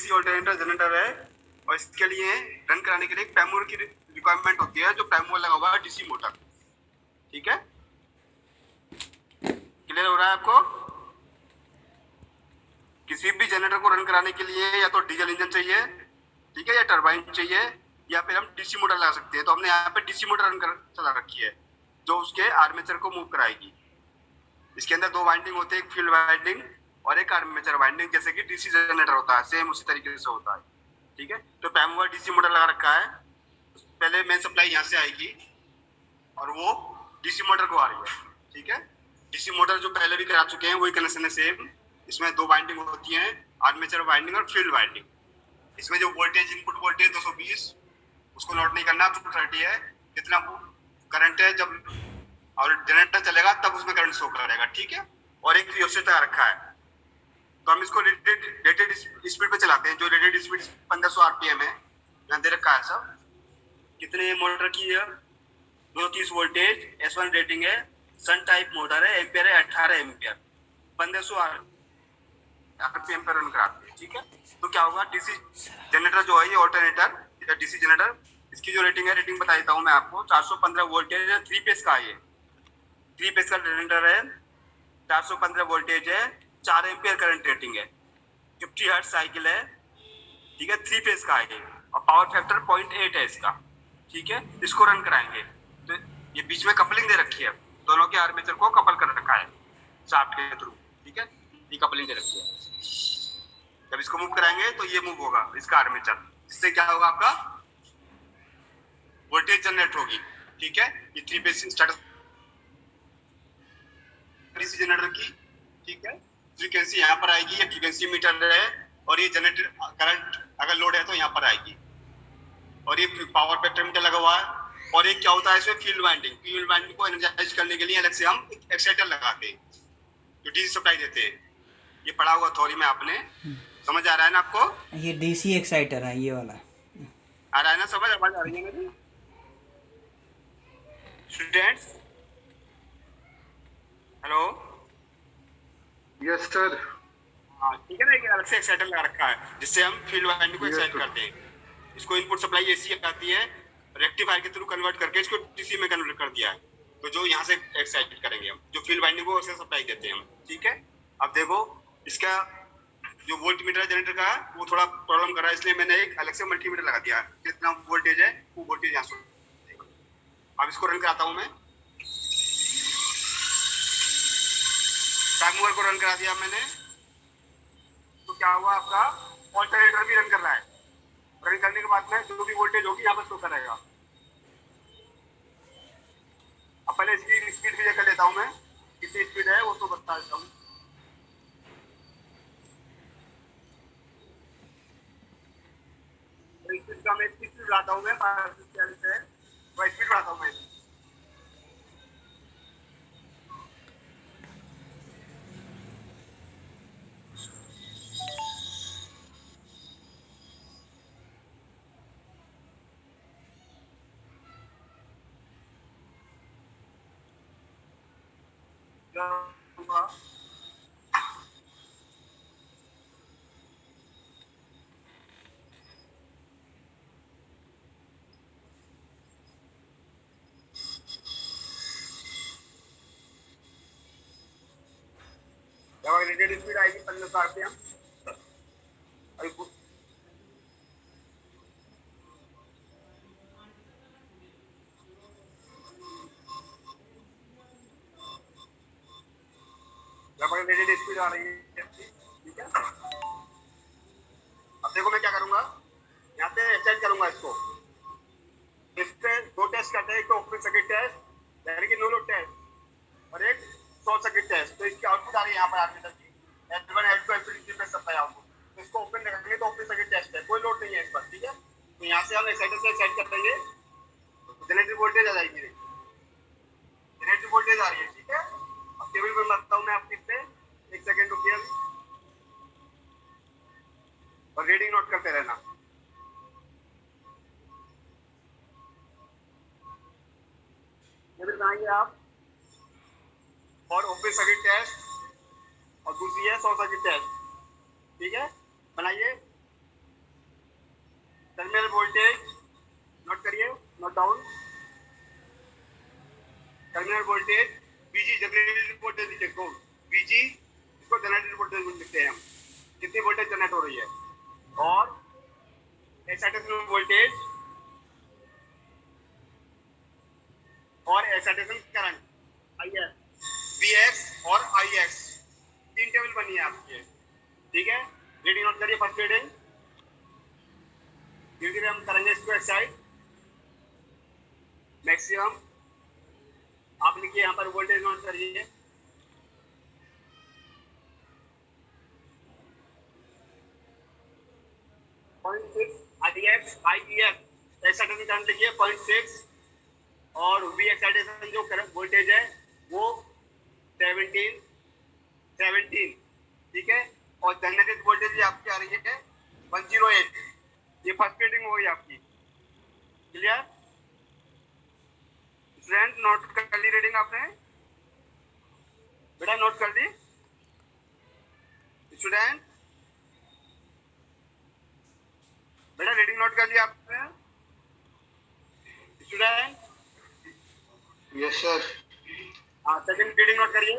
DC alternator generator है और इसके लिए रन कराने के लिए एक पैमोर की रिक्वायरमेंट होती है, जो पैमोर लगा हुआ है डीसी मोटर। ठीक है, क्लियर हो रहा है आपको? किसी भी जनरेटर को रन कराने के लिए या तो डीजल इंजन चाहिए, ठीक है, या टरबाइन चाहिए, या फिर हम डीसी मोटर लगा सकते हैं। तो हमने यहाँ पे डीसी मोटर रन कर चला रखी है जो उसके आर्मेचर को मूव कराएगी। इसके अंदर दो वाइंडिंग होते हैं, एक फील्ड वाइंडिंग और एक आर्मेचर वाइंडिंग, जैसे कि डीसी जनरेटर होता है, सेम उसी तरीके से होता है। ठीक है, तो पैमोर डीसी मोटर लगा रखा है। पहले मेन सप्लाई यहाँ से आएगी और वो डीसी मोटर को आ रही है। ठीक है, डीसी मोटर जो पहले भी करा चुके हैं वही कनेक्शन है सेम। इसमें दो वाइंडिंग होती है, आर्मेचर वाइंडिंग और फील्ड वाइंडिंग। इसमें जो वोल्टेज इनपुट वोल्टेज 220 उसको नोट नहीं करना, 230 है, जितना करंट है जब और जनरेटर चलेगा तब उसमें करंट शो करेगा। ठीक है, और एक रियोस्टेट रखा है, तो हम इसको रेटेड स्पीड पे चलाते हैं। जो रेटेड स्पीड 1500 आरपीएम है, यहाँ दे रखा है सब। कितने मोटर की है? 230 वोल्टेज, S1 रेटिंग है, सन टाइप मोटर है, एम्पियर है 18 एम्पियर, 1500 आरपीएम पर रन कराते हैं। ठीक है, तो क्या होगा, डीसी जनरेटर जो है ये ऑल्टरनेटर या डीसी जनरेटर, इसकी जो रेटिंग है, रेटिंग बता देता हूँ मैं आपको, 415 वोल्टेज है, 3 फेज का है। 3 फेज का जनरेटर है, 415 वोल्टेज है, 4 एम्पियर करंट रेटिंग है, 50 हर्ट्ज साइकिल है। ठीक है, 3 फेज का है और पावर फैक्टर 0.8 है इसका। ठीक है, इसको रन कराएंगे तो ये बीच में कपलिंग दे रखी है, दोनों के आर्मेचर को कपल कर रखा है शाफ्ट के थ्रू। ठीक है, ये कपलिंग दे रखी है। जब इसको मूव कराएंगे तो ये मूव होगा इसका आर्मेचर, जिससे क्या होगा, आपका वोल्टेज जनरेट होगी। ठीक है, ये 3 फेज स्टार्ट डीसी जनरेटर की। ठीक है, फ्रीक्वेंसी यहाँ पर आएगी, ये फ्रीक्वेंसी मीटर है और ये जनरेटर करंट अगर लोड है तो यहाँ पर आएगी, और ये पावर फैक्टर मीटर लगा हुआ है। और एक क्या होता है इसमें, फील्ड वाइंडिंग। फील्ड वाइंडिंग को एनर्जाइज करने के लिए अलग से हम एक्साइटर लगाते हैं जो डीसी सप्लाई देते हैं। ये पढ़ा हुआ थ्योरी में आपने, समझ आ रहा है ना आपको? ये डीसी एक्साइटर है, ये वाला आ रहा है ना समझ? आवाज आ रही है मेरी स्टूडेंट्स? Hello, yes sir. हाँ ठीक है ना, ये अलग से एक्साइटर लगा रखा है जिससे हम फील्ड वाइंडिंग को एक्साइट करते हैं। इसको इनपुट सप्लाई एसी आती है, रेक्टिफायर के थ्रू कन्वर्ट करके इसको डीसी में कन्वर्ट कर दिया है। तो जो यहाँ से एक्साइट करेंगे हम, जो फील्ड वाइंडिंग को उसे सप्लाई देते हैं हम। ठीक है, अब देखो इसका जो वोल्ट मीटर जनरेटर का है वो थोड़ा प्रॉब्लम कर रहा है, इसलिए मैंने एक अलग से मल्टीमीटर लगा दिया है। जितना वोल्टेज है वो वोल्टेज यहाँ से। अब इसको रन कराता हूँ मैं। टाइमर को रन करा दिया मैंने, तो क्या हुआ, आपका ऑल्टरनेटर भी रन कर रहा है। रन करने के बाद में जो भी वोल्टेज होगी यहाँ पर शो करेगा। अब पहले इसकी स्पीड भी कर लेता हूँ मैं, कितनी स्पीड है वो तो बता देता हूँ। स्पीड का मैं स्पीड बढ़ाता हूँ मैं, 540 है तो स्पीड बढ़ाता हूँ मैं। रेटेड स्पीड आएगी 1500 आरपीएम। रेटेड स्पीड आ रही है। ठीक है, अब देखो मैं क्या करूंगा, यहाँ पे एक्साइट करूंगा इसको। इस पे दो टेस्ट करते हैं, एक तो ओपन सर्किट टेस्ट यानी कि नो लोड टेस्ट और एक शॉर्ट सर्किट टेस्ट। तो इसकी आउटपुट आ रही है यहाँ पर आर्मेचर की, L1 L2 L3 पे सप्लाई आउटपुट। तो इसको ओपन रखेंगे तो ओपन सर्किट टेस्ट है, कोई लोड नहीं है इस पर। ठीक है, तो यहाँ से हम एक्साइटर से एक्साइट कर देंगे, जनरेटर वोल्टेज आ जाएगी, जनरेटर वोल्टेज आ रही है। ठीक है, अब टेबल पर रखता हूँ मैं आपकी पे, एक सेकेंड रुकिए और रीडिंग नोट करते रहना। टेबल बनाएंगे आप, और ओपन सर्किट टेस्ट और दूसरी है शॉर्ट सर्किट टेस्ट। ठीक है, बनाइए। Note down. Terminal voltage VG generated voltage लिखे को VG, इसको जनरेटेड वोल्टेज लिखते हैं हम, कितनी वोल्टेज जनरेट हो रही है। और एक्साइटेशन वोल्टेज और एक्साइटेशन करंट IS, VX और IX, तीन टेबल बनी है आपकी, ठीक है। रीडिंग नोट करिए। फर्स्ट रीडिंग धीरे धीरे हम करेंगे इसको एक्साइट मैक्सिमम। आप लिखिए यहाँ पर वोल्टेज नोट करिए। IX IES एक्साइटेशन करंट लिखिए 0.6 और V एक्साइटेशन जो करंट वोल्टेज है वो 17, ठीक है। और जनरेटेड वोल्टेज आपकी आ रही है 108। ये फर्स्ट रीडिंग हो गई आपकी, क्लियर। स्टूडेंट नोट कर ली रीडिंग आपने, बेटा नोट कर दी स्टूडेंट, बेटा रीडिंग नोट कर ली आपने स्टूडेंट। Yes sir. हाँ, सेकंड रीडिंग नोट करिए।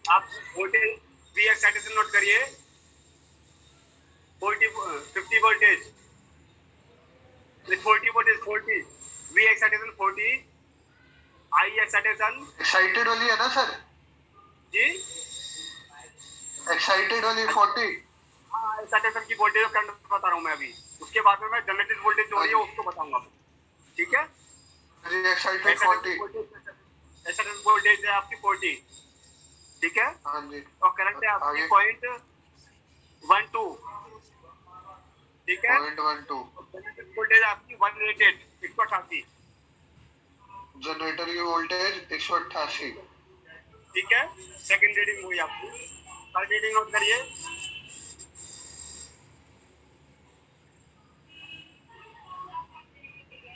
आप वोल्टेज V एक्साइटेशन नोट करिए 50 voltage 40 V excitation 40, I excitation excited वाली है ना सर? जी एक्साइटेड वाली 40। हाँ, एक्साइटेशन की वोल्टेज और करंट बता रहा हूँ मैं अभी, उसके बाद में मैं जनरेटेड वोल्टेज जो हो रही है उसको बताऊंगा, ठीक है। जी एक्साइटेड 40। एक्साइटेशन वोल्टेज है आपकी 40, ठीक है। हाँ जी। और करंट है आपकी 0.12, ठीक है। 0.12। जनरेटेड वोल्टेज आपकी 188, जनरेटर की वोल्टेज 188, ठीक है। सेकंड रीडिंग हुई आपकी। थर्ड रीडिंग नोट करिए।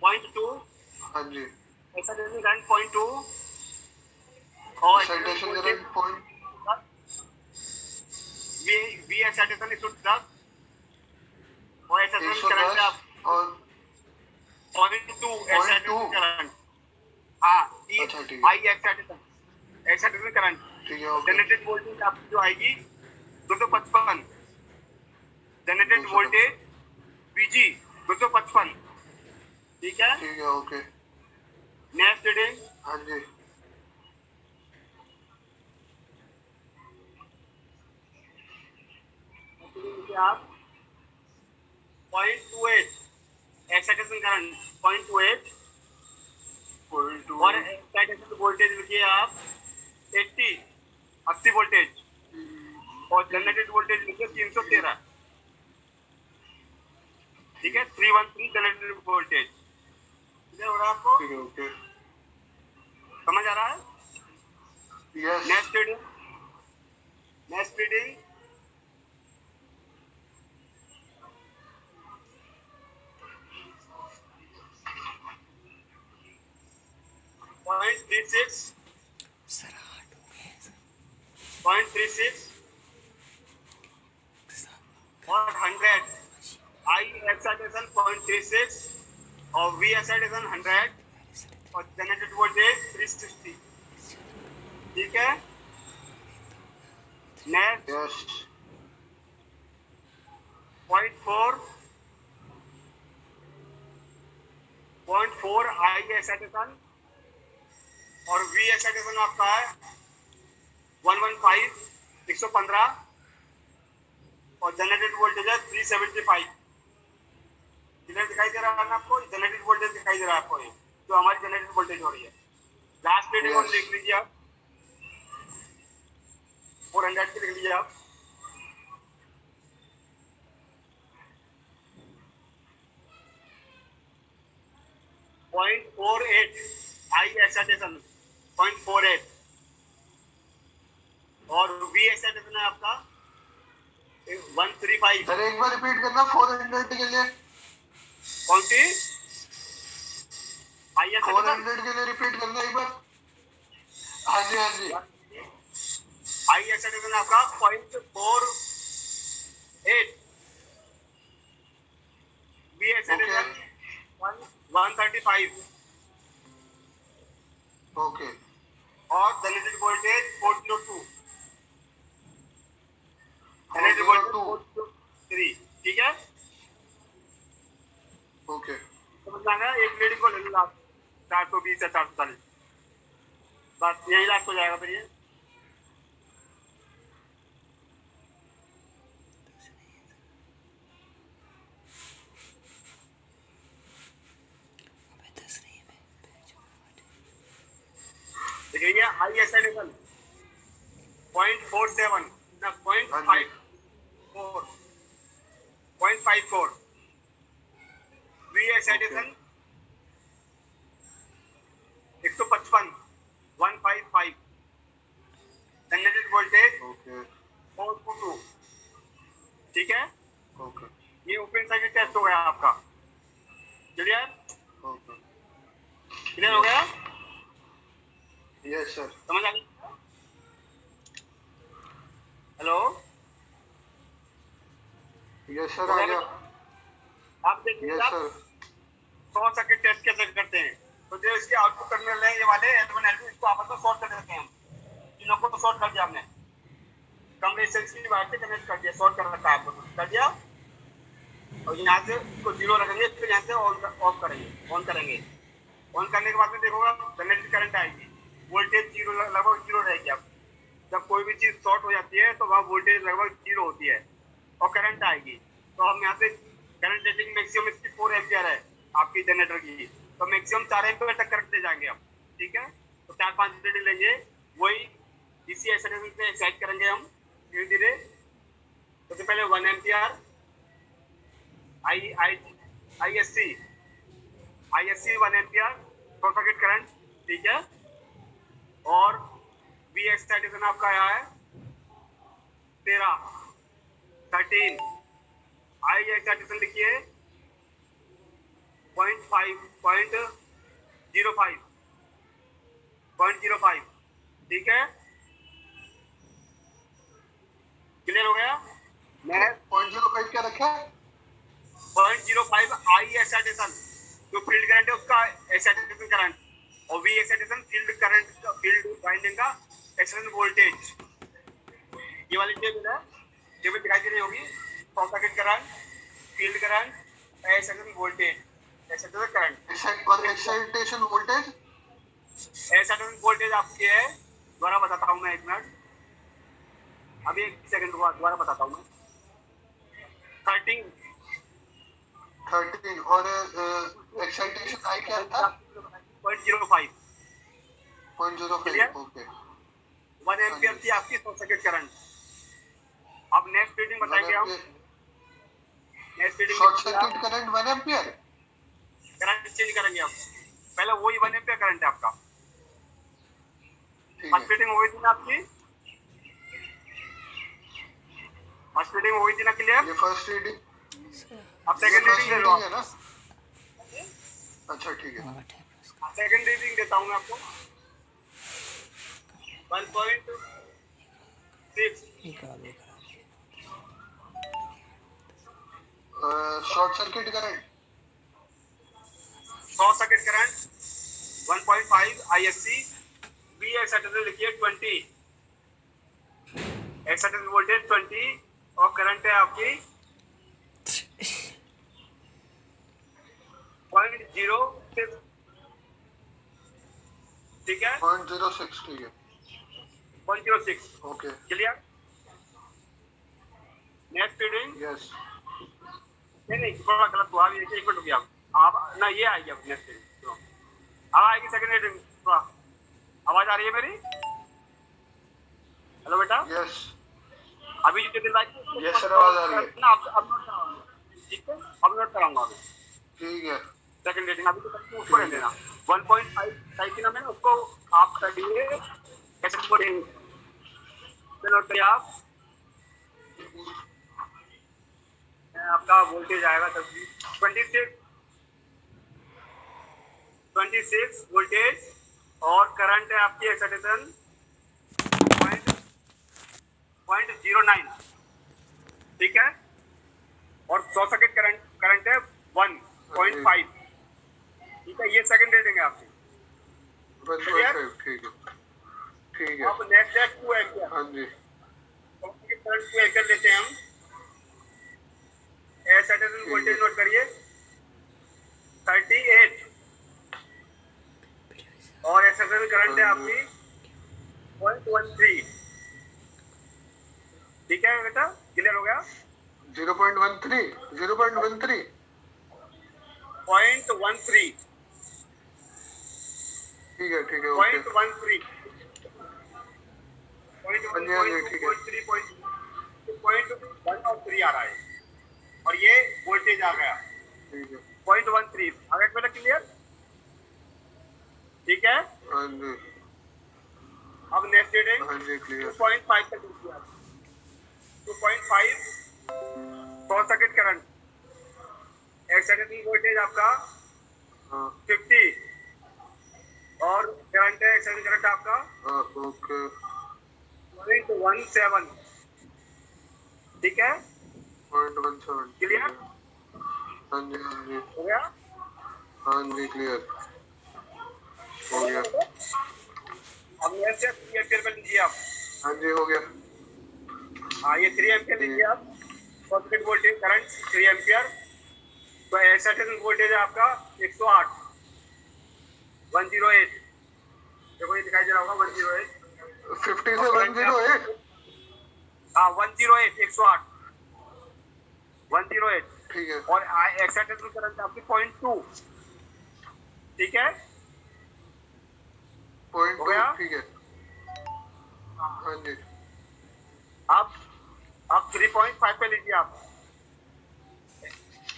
पॉइंट 2, हाँ जी। एक्साइटेशन करंट 0.2 और excitation current point V excitation 110 और एक्साइटेशन करंट 110 आप और 0.2 एक्साइटेशन करंट। हाँ, अच्छा ठीक है, I एक्साइटेशन करंट, ठीक है ओके। जनरेटेड वोल्टेज आपकी जो आएगी 255, जनरेटेड वोल्टेज VG 255, ठीक है। ठीक है ओके। नेक्स्ट रीडिंग हाँ जी। आप 0.28 एक्साइटेशन करंट 0.28 और एक्साइटेशन वोल्टेज लिखिए आप 80 वोल्टेज और जनरेटेड वोल्टेज लिखिए 313, ठीक है। 313 जनरेटेड वोल्टेज, ठीक है। और आपको ठीक है ओके। समझ आ रहा है? यस। नेक्स्ट रीडिंग सर 0.36 और 100, I एक्साइटेशन 0.36 और V एक्साइटेशन 100 और जनरेटेड वोल्टेज 360, ठीक है। Next yes. 0.4 I एक्साइटेशन और V एक्साइटेशन आपका है 115 और जनरेटेड वोल्टेज है 375। क्लियर दिखाई दे रहा है ना आपको? जनरेटेड वोल्टेज दिखाई दे रहा है आपको, ये जो हमारी जनरेटेड वोल्टेज हो रही है। लास्ट रीडिंग और लिख लीजिए आप, 400 की लिख लीजिए आप। .48 I एक्साइटेशन 0.48 और V एक्साइटेशन है आपका 135। सर एक बार रिपीट करना 400 के लिए। कौन सी? I एक्साइटेशन 400 के लिए रिपीट करना एक बार। हाँ जी हाँ जी। आई एक्साइटेशन आपका 0.48, बी एक्साइटेशन 135 ओके और जनरेटेड वोल्टेज 402, जनरेटेड वोल्टेज 403, ठीक है। ओके समझ आ गया। एक लेडी को ले लो आप 420 या 440, बस यही लास्ट हो जाएगा फिर ये। अबे 10 नहीं है मैं। देखिए आई एक्साइटेशन 0.47 ना 0.54 V excitation 155 155, generated voltage okay 422, ठीक है। ओके ये ओपन सर्किट टेस्ट हो गया आपका, क्लियर ओके क्लियर हो गया, यस सर समझ आ गया। हेलो यस सर आ गया आप देखिए यस आप सर शॉर्ट सर्किट टेस्ट कैसे करते हैं। तो जो इसके आउटपुट टर्मिनल है ये वाले L1 L2, इसको आपस में शॉर्ट कर देते हैं हम, तीनों को शॉर्ट कर दिया हमने, कम रेजिस्टेंस की वायर से कनेक्ट कर दिया, शॉर्ट कर रखा है आपको, कर दिया। और यहाँ से इसको 0 रखेंगे, फिर यहाँ से ऑफ करेंगे, ऑन करेंगे। ऑन करने के बाद में देखोगे जनरेटेड करंट आएगी, वोल्टेज 0 लगभग 0 रहेगी। आप जब कोई भी चीज शॉर्ट हो जाती है तो वहाँ वोल्टेज लगभग 0 होती है और करंट आएगी। तो हम यहाँ से करंट रेटिंग मैक्सिमम इसकी 4 एम्पियर है आपकी जनरेटर की, तो मैक्सिमम 4 एम्पियर तक करंट दे जाएंगे हम, ठीक है। तो 4-5 रीडिंग लेंगे, वही इसी एक्साइटेशन से एक्साइट करेंगे हम धीरे धीरे। सबसे पहले 1 ampere ISC 1 ampere short circuit current, ठीक है। और बी एक्साइटेशन आपका आया है 13 आई एक्साइटेशन लिखिए 0.05, ठीक है, क्लियर हो गया। नेक्स्ट 0.05 क्या रखा है 0.05 आई एक्साइटेशन, जो फील्ड करंट है उसका एक्साइटेशन करंट, और वी एक्साइटेशन फील्ड करंट का, फील्ड वाइंडिंग का एक्साइटेशन वोल्टेज। ये वाली टेबल है, टेबल दिखाई दे रही होगी, short circuit current, field current, excitation voltage, excitation current और एक्साइटेशन वोल्टेज एक्साइटेशन वोल्टेज आपकी है, दोबारा बताता हूँ मैं, 1 मिनट, अभी 1 सेकंड दोबारा बताता हूँ मैं। 13 और एक्साइटेशन आई क्या था 0.05 0.05 ओके 1 एम्पियर थी आपकी शॉर्ट सर्किट करंट। अब नेक्स्ट रीडिंग बताएंगे हम, next reading short circuit current 1 ampere current change करेंगे हम, पहले वही 1 एम्पियर करंट है आपका। ठीक फर्स्ट है रीडिंग हो गई थी ना आपकी, फर्स्ट रीडिंग हो गई थी ना, क्लियर। ये फर्स्ट रीडिंग अब सेकंड रीडिंग ले लो है ना अच्छा ठीक है 8 है प्लस सेकंड रीडिंग देता हूँ मैं आपको 1.6 एक आगे करा दिया। Short circuit current short circuit current 1.5 ISC, B excitation लिखिए 20, एक्साइटेशन वोल्टेज 20 और करंट है आपकी 0.06, ठीक है, 0.06 ठीक है 0.06, okay clear. Next reading yes नहीं थोड़ा गलत हुआ, अभी 1 मिनट रुकिए आप ना, ये आएगी अब नेक्स्ट रीडिंग, अब आएगी सेकंड रीडिंग। थोड़ा आवाज आ रही है मेरी, हेलो बेटा, यस अभी जो दिन लाइक Yes, sir, आवाज आ रही है। ना, अब नोट कराऊंगा, ठीक है, अब नोट कराऊंगा अभी ठीक है सेकंड रेटिंग, अभी तो करके उसको रहने देना। 1.5 टाइप की ना, मैंने उसको आप कर दिए कैसे पढ़ेंगे, नोट करिए आप। आपका वोल्टेज आएगा 26 वोल्टेज और करंट है आपकी एक्साइटेशन 0.09, ठीक है, और शॉर्ट सर्किट करंट है 1.5, ठीक है। ये सेकंड रीडिंग है आपकी। 1.5, ठीक है ठीक है। अब नेक्स्ट है 2 एम्पियर। हाँ जी शॉर्ट सर्किट करंट 2 एम्पियर लेते हैं हम। सैचुरेशन वोल्टेज नोट करिए 38, और एक्सेसरी करंट है आपकी 0.13, ठीक है बेटा, क्लियर हो गया। 0.13 0.13 0.13, ठीक है ओके। 0.13, हाँ जी हाँ जी ठीक है 0.13 आ रहा है, और ये वोल्टेज आ गया ठीक है 0.13। आ गया बेटा, क्लियर, ठीक है। हाँ जी अब नेक्स्ट रीडिंग हाँ जी क्लियर 2.5 तक लीजिए आप। 2.5 short circuit current, excitation voltage आपका हाँ 50, और करंट है एक्साइटेशन करंट आपका हाँ ओके 0.17, ठीक है, 0.17 क्लियर हाँ जी हो गया। हाँ जी क्लियर हो गया। अब नेक्स्ट है 3 एम्पियर पे लीजिए आप। हाँ जी हो गया हाँ, ये 3 एम्पियर लीजिए आप। Short circuit voltage current 3 ampere, तो एक्साइटेशन वोल्टेज है आपका 108, 108, देखो ये दिखाई दे रहा होगा 108। 50 से 108 हाँ 108, 108, 108, ठीक है और एक्साइटेशन करंट आपकी 0.2, ठीक है, हो गया। 0.2 ठीक है हाँ जी आप 3.5 पे लीजिए आप।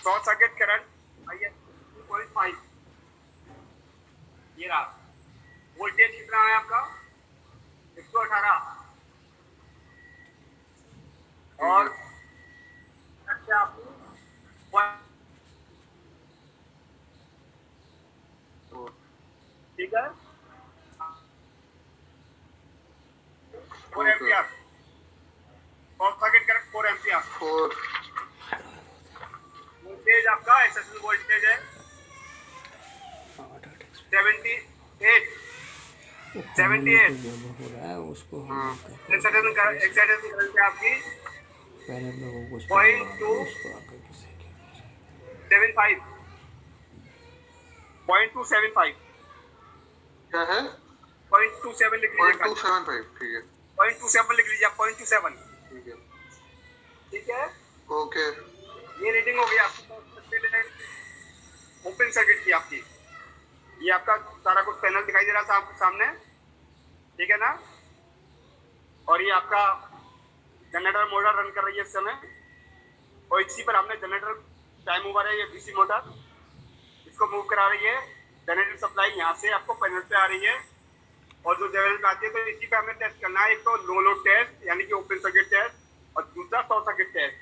शॉर्ट सर्किट करंट आइए 3.5, ये रहा। वोल्टेज कितना है आपका 118, और अच्छा आपको ठीक है 4 ampere. Short circuit current 4 ampere. 4 voltage आपका एक्सेसिव वोल्टेज है 78, 78, हो रहा है उसको एक्साइटेशन करंट है आपकी पहले लोगों को 0.275, 0.275, क्या है 0.27 लिख लीजिए, 0.275 ठीक है 0.27 लिख लीजिए आप, 0.27, ठीक है ठीक है। ओके ये रीडिंग हो गई आपकी ओपन सर्किट की आपकी। ये आपका सारा कुछ पैनल दिखाई दे रहा था आपके सामने, ठीक है ना, और ये आपका जनरेटर मोटर रन कर रही है इस समय, और इसी पर हमने जनरेटर टाइम ओवर है, ये डीसी मोटर इसको मूव करा रही है। जनरेटर सप्लाई यहाँ से आपको पैनल पे आ रही है, और जो जनरेटर पे आती है, तो इसी पे हमें टेस्ट करना है। एक तो नो लोड टेस्ट यानी कि ओपन सर्किट टेस्ट, और दूसरा शॉर्ट सर्किट टेस्ट।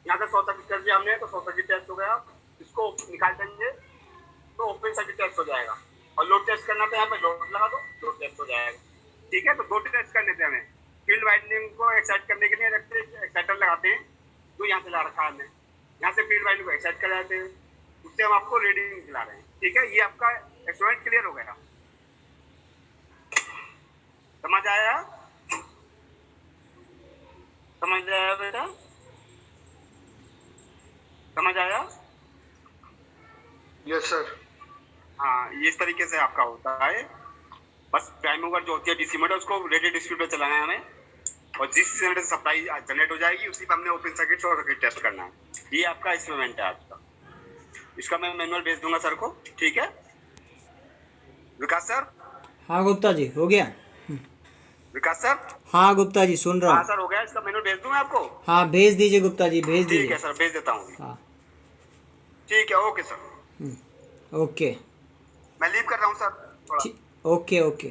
यहाँ पे शॉर्ट सर्किट कर दिया हमने, तो शॉर्ट सर्किट टेस्ट हो गया। इसको निकाल देंगे तो ओपन सर्किट टेस्ट हो जाएगा, और लोड टेस्ट करना तो यहाँ पे लोड लगा दो, लोड टेस्ट हो जाएगा, ठीक है। तो दो टेस्ट कर लेते हैं हमें। फील्ड वाइंडिंग को एक्साइट करने के लिए एक्साइटर लगाते हैं, जो यहाँ से ला रखा है हमने, यहाँ से फील्ड वाइंडिंग को एक्साइट कर जाते हैं, उससे हम आपको रीडिंग दिला रहे हैं, ठीक है। ये आपका एक्सपेरिमेंट क्लियर हो गया, समझ आया, समझ आया बेटा, समझ आया। यस सर हाँ, ये इस तरीके से आपका होता है। बस प्राइम मूवर जो होती है डीसी मोटर, उसको रेटेड स्पीड पे चलाना है हमें, और जिस जनरेटर से सप्लाई जनरेट हो जाएगी उसी पर हमने open circuit short circuit test करना है। ये आपका एक्सपेरिमेंट है आपका। इसका मैं मैनुअल भेज दूंगा सर को, ठीक है विकास सर। हाँ गुप्ता जी हो गया। विकास सर, हाँ गुप्ता जी सुन रहा हाँ हूँ। सर हो गया, इसका मैनुअल भेज दूंगा आपको। हाँ भेज दीजिए गुप्ता जी, भेज ठीक है दीजिए। सर, भेज देता हूँ। हाँ ठीक है, ओके सर, ओके मैं लीव कर रहा हूँ सर थोड़ा। Okay okay.